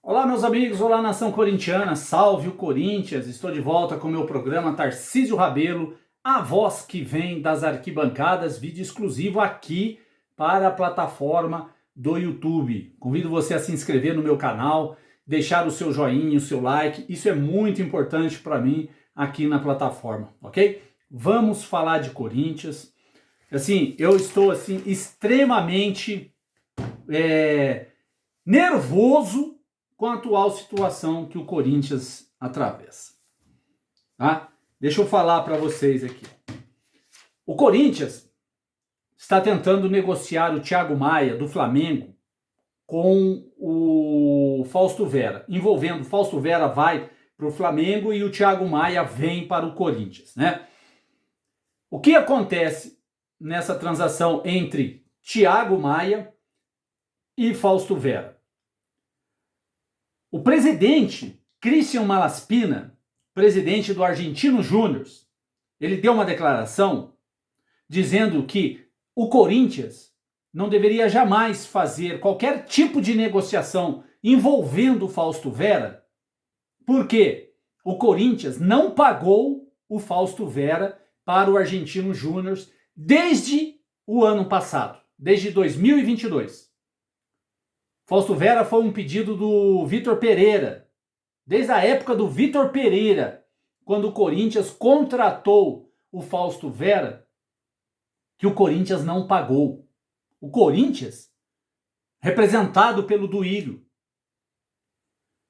Olá, meus amigos, olá, nação corintiana, salve o Corinthians! Estou de volta com o meu programa Tarcísio Rabelo, a voz que vem das arquibancadas, vídeo exclusivo aqui para a plataforma do YouTube. Convido você a se inscrever no meu canal, deixar o seu joinha, o seu like, isso é muito importante para mim aqui na plataforma, ok? Vamos falar de Corinthians. Assim, eu estou extremamente nervoso com a atual situação que o Corinthians atravessa. Tá? Deixa eu falar para vocês aqui. O Corinthians está tentando negociar o Thiago Maia do Flamengo com o Fausto Vera. Envolvendo o Fausto Vera vai para o Flamengo e o Thiago Maia vem para o Corinthians, né? O que acontece nessa transação entre Thiago Maia e Fausto Vera? O presidente Christian Malaspina, presidente do Argentinos Júnior, ele deu uma declaração dizendo que o Corinthians não deveria jamais fazer qualquer tipo de negociação envolvendo o Fausto Vera, porque o Corinthians não pagou o Fausto Vera para o Argentinos Júnior desde o ano passado, desde 2022. Fausto Vera foi um pedido do Vitor Pereira, desde a época do Vitor Pereira, quando o Corinthians contratou o Fausto Vera, que o Corinthians não pagou. O Corinthians, representado pelo Duílio.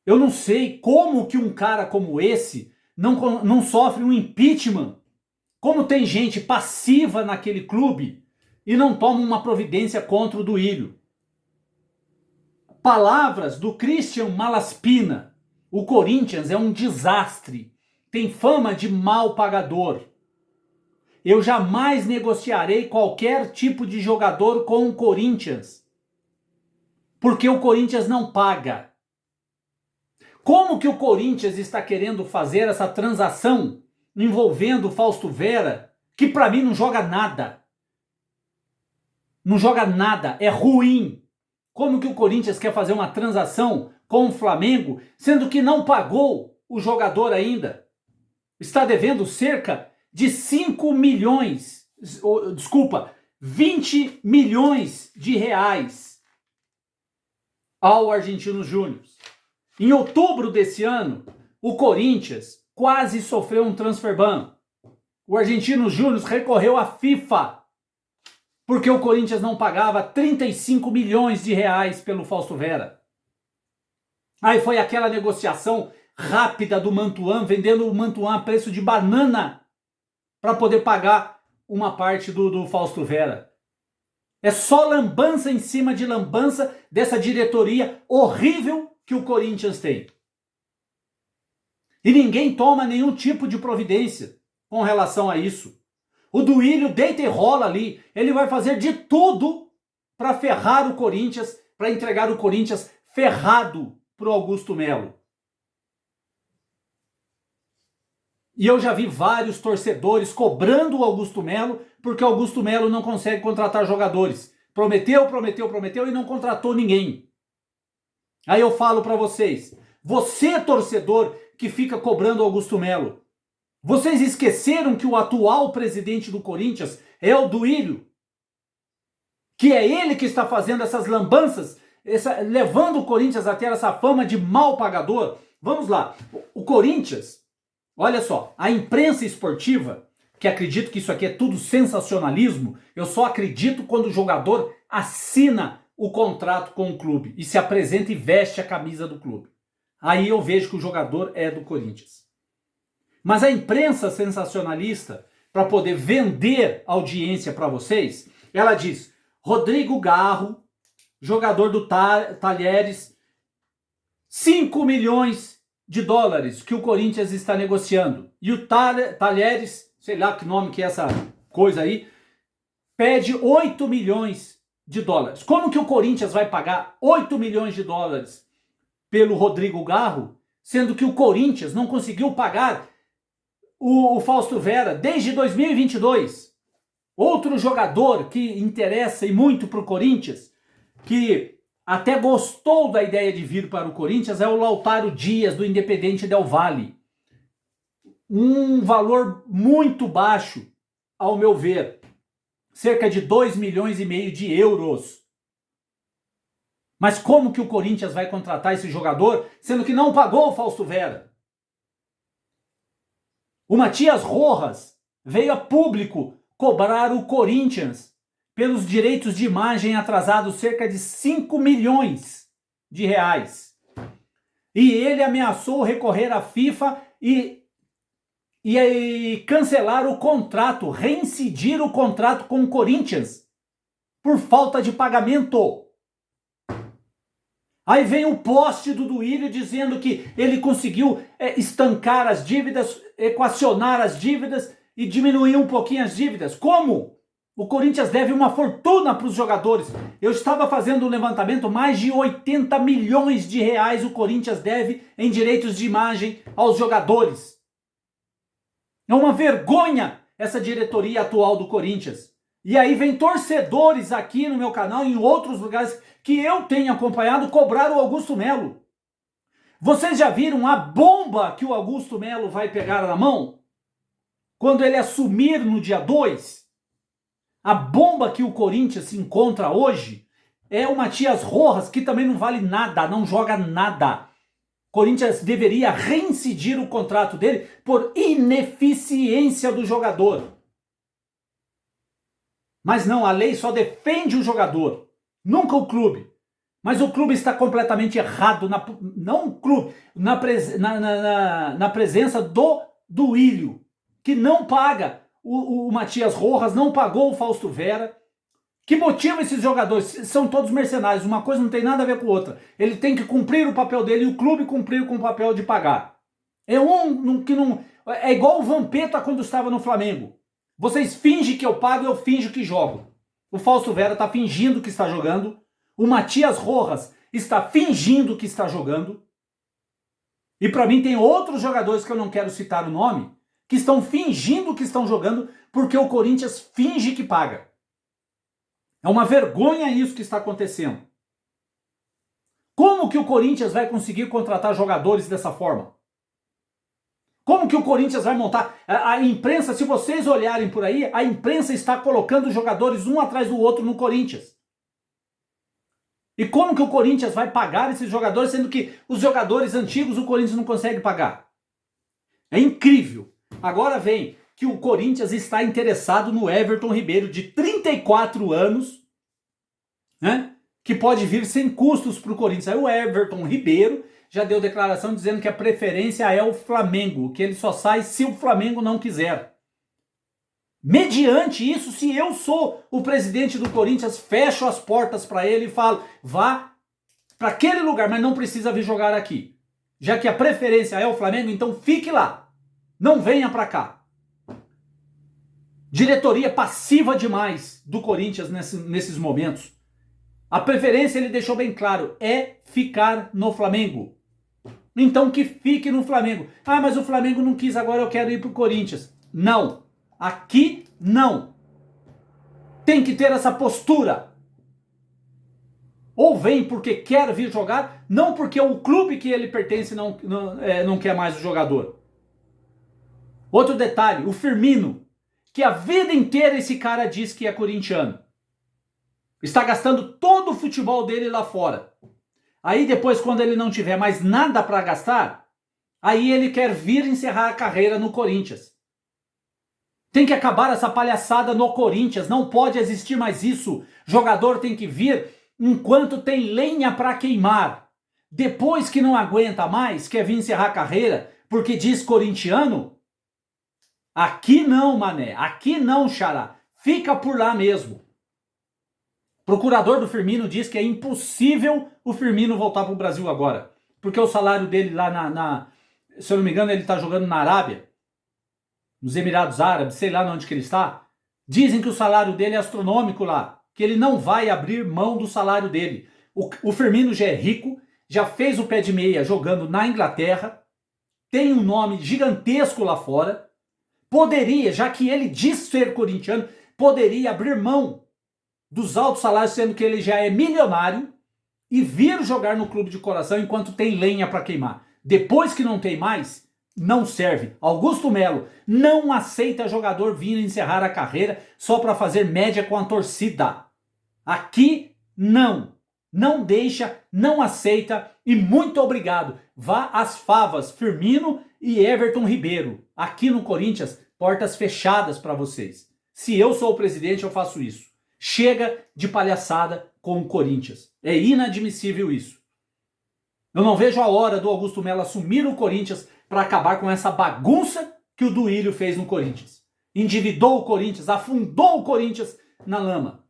Eu não sei como que um cara como esse não sofre um impeachment, como tem gente passiva naquele clube e não toma uma providência contra o Duílio. Palavras do Christian Malaspina. O Corinthians é um desastre. Tem fama de mal pagador. Eu jamais negociarei qualquer tipo de jogador com o Corinthians. Porque o Corinthians não paga. Como que o Corinthians está querendo fazer essa transação envolvendo o Fausto Vera, que para mim não joga nada? Não joga nada, é ruim. Como que o Corinthians quer fazer uma transação com o Flamengo, sendo que não pagou o jogador ainda? Está devendo cerca de 20 milhões de reais ao Argentinos Júnior. Em outubro desse ano, o Corinthians quase sofreu um transfer ban. O Argentinos Júnior recorreu à FIFA porque o Corinthians não pagava 35 milhões de reais pelo Fausto Vera. Aí foi aquela negociação rápida do Mantuan, vendendo o Mantuan a preço de banana para poder pagar uma parte do Fausto Vera. É só lambança em cima de lambança dessa diretoria horrível que o Corinthians tem. E ninguém toma nenhum tipo de providência com relação a isso. O Duílio deita e rola ali. Ele vai fazer de tudo para ferrar o Corinthians, para entregar o Corinthians ferrado para o Augusto Melo. E eu já vi vários torcedores cobrando o Augusto Melo porque o Augusto Melo não consegue contratar jogadores. Prometeu e não contratou ninguém. Aí eu falo para vocês, você torcedor que fica cobrando o Augusto Melo, vocês esqueceram que o atual presidente do Corinthians é o Duílio? Que é ele que está fazendo essas lambanças, levando o Corinthians a ter essa fama de mal pagador? Vamos lá, o Corinthians, olha só, a imprensa esportiva, que acredito que isso aqui é tudo sensacionalismo, eu só acredito quando o jogador assina o contrato com o clube e se apresenta e veste a camisa do clube. Aí eu vejo que o jogador é do Corinthians. Mas a imprensa sensacionalista, para poder vender audiência para vocês, ela diz: Rodrigo Garro, jogador do Talheres, 5 milhões de dólares que o Corinthians está negociando. E o Talheres, sei lá que nome que é essa coisa aí, pede 8 milhões de dólares. Como que o Corinthians vai pagar 8 milhões de dólares pelo Rodrigo Garro, sendo que o Corinthians não conseguiu pagar o Fausto Vera desde 2022. Outro jogador que interessa e muito para o Corinthians, que até gostou da ideia de vir para o Corinthians é o Lautaro Dias, do Independente Del Valle. Um valor muito baixo, ao meu ver. Cerca de 2,5 milhões de euros. Mas como que o Corinthians vai contratar esse jogador, sendo que não pagou o Fausto Vera? O Matias Rojas veio a público cobrar o Corinthians pelos direitos de imagem atrasados cerca de 5 milhões de reais. E ele ameaçou recorrer à FIFA e cancelar o contrato, reincidir o contrato com o Corinthians por falta de pagamento. Aí vem o post do Duílio dizendo que ele conseguiu estancar as dívidas, equacionar as dívidas e diminuir um pouquinho as dívidas. Como? O Corinthians deve uma fortuna para os jogadores. Eu estava fazendo um levantamento, mais de 80 milhões de reais o Corinthians deve em direitos de imagem aos jogadores. É uma vergonha essa diretoria atual do Corinthians. E aí vem torcedores aqui no meu canal, em outros lugares que eu tenho acompanhado, cobrar o Augusto Melo. Vocês já viram a bomba que o Augusto Melo vai pegar na mão? Quando ele assumir no dia 2? A bomba que o Corinthians se encontra hoje é o Matias Rojas, que também não vale nada, não joga nada. Corinthians deveria reincidir o contrato dele por ineficiência do jogador. Mas não, a lei só defende o jogador, nunca o clube. Mas o clube está completamente errado, não o clube, na presença do Duílio, que não paga o Matias Rojas, não pagou o Fausto Vera. Que motiva esses jogadores? São todos mercenários, uma coisa não tem nada a ver com outra. Ele tem que cumprir o papel dele e o clube cumprir com o papel de pagar. É igual o Vampeta quando estava no Flamengo. Vocês fingem que eu pago, eu finjo que jogo. O Fausto Vera está fingindo que está jogando. O Matias Rojas está fingindo que está jogando. E para mim tem outros jogadores que eu não quero citar o nome, que estão fingindo que estão jogando porque o Corinthians finge que paga. É uma vergonha isso que está acontecendo. Como que o Corinthians vai conseguir contratar jogadores dessa forma? Como que o Corinthians vai montar? A imprensa, se vocês olharem por aí, a imprensa está colocando jogadores um atrás do outro no Corinthians. E como que o Corinthians vai pagar esses jogadores, sendo que os jogadores antigos o Corinthians não consegue pagar? É incrível. Agora vem que o Corinthians está interessado no Everton Ribeiro, de 34 anos, né, que pode vir sem custos para o Corinthians. Aí o Everton Ribeiro já deu declaração dizendo que a preferência é o Flamengo, que ele só sai se o Flamengo não quiser. Mediante isso, se eu sou o presidente do Corinthians, fecho as portas para ele e falo, vá para aquele lugar, mas não precisa vir jogar aqui. Já que a preferência é o Flamengo, então fique lá. Não venha para cá. Diretoria passiva demais do Corinthians nesses momentos. A preferência, ele deixou bem claro, é ficar no Flamengo. Então que fique no Flamengo. Ah, mas o Flamengo não quis, agora eu quero ir pro Corinthians. Não. Aqui, não. Tem que ter essa postura. Ou vem porque quer vir jogar, não porque o clube que ele pertence não quer mais o jogador. Outro detalhe, o Firmino, que a vida inteira esse cara diz que é corintiano. Está gastando todo o futebol dele lá fora. Aí depois, quando ele não tiver mais nada para gastar, aí ele quer vir encerrar a carreira no Corinthians. Tem que acabar essa palhaçada no Corinthians. Não pode existir mais isso. Jogador tem que vir enquanto tem lenha para queimar. Depois que não aguenta mais, quer vir encerrar a carreira porque diz corintiano? Aqui não, mané. Aqui não, xará. Fica por lá mesmo. Procurador do Firmino diz que é impossível o Firmino voltar para o Brasil agora. Porque o salário dele lá se eu não me engano, ele está jogando na Arábia, nos Emirados Árabes, sei lá onde que ele está. Dizem que o salário dele é astronômico lá. Que ele não vai abrir mão do salário dele. O Firmino já é rico, já fez o pé de meia jogando na Inglaterra, tem um nome gigantesco lá fora. Poderia, já que ele diz ser corintiano, poderia abrir mão dos altos salários, sendo que ele já é milionário, e vir jogar no clube de coração enquanto tem lenha para queimar. Depois que não tem mais, não serve. Augusto Melo não aceita jogador vir encerrar a carreira só para fazer média com a torcida. Aqui não. Não deixa, não aceita e muito obrigado. Vá às favas, Firmino e Everton Ribeiro. Aqui no Corinthians, portas fechadas para vocês. Se eu sou o presidente, eu faço isso. Chega de palhaçada com o Corinthians. É inadmissível isso. Eu não vejo a hora do Augusto Melo assumir o Corinthians para acabar com essa bagunça que o Duílio fez no Corinthians. Endividou o Corinthians, afundou o Corinthians na lama.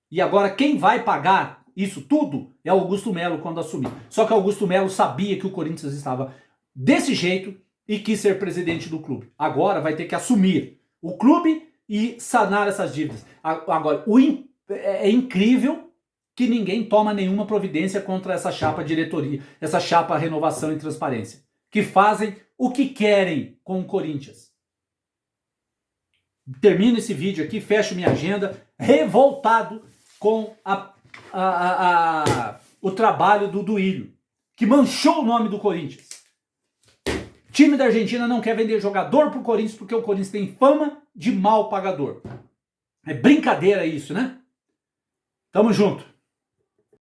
E agora quem vai pagar isso tudo é Augusto Melo quando assumir. Só que Augusto Melo sabia que o Corinthians estava desse jeito e quis ser presidente do clube. Agora vai ter que assumir o clube e sanar essas dívidas. Agora, é incrível que ninguém toma nenhuma providência contra essa chapa diretoria, essa chapa renovação e transparência, que fazem o que querem com o Corinthians. Termino esse vídeo aqui, fecho minha agenda, revoltado com o trabalho do Duílio, que manchou o nome do Corinthians. O time da Argentina não quer vender jogador pro Corinthians porque o Corinthians tem fama de mal pagador. É brincadeira isso, né? Tamo junto.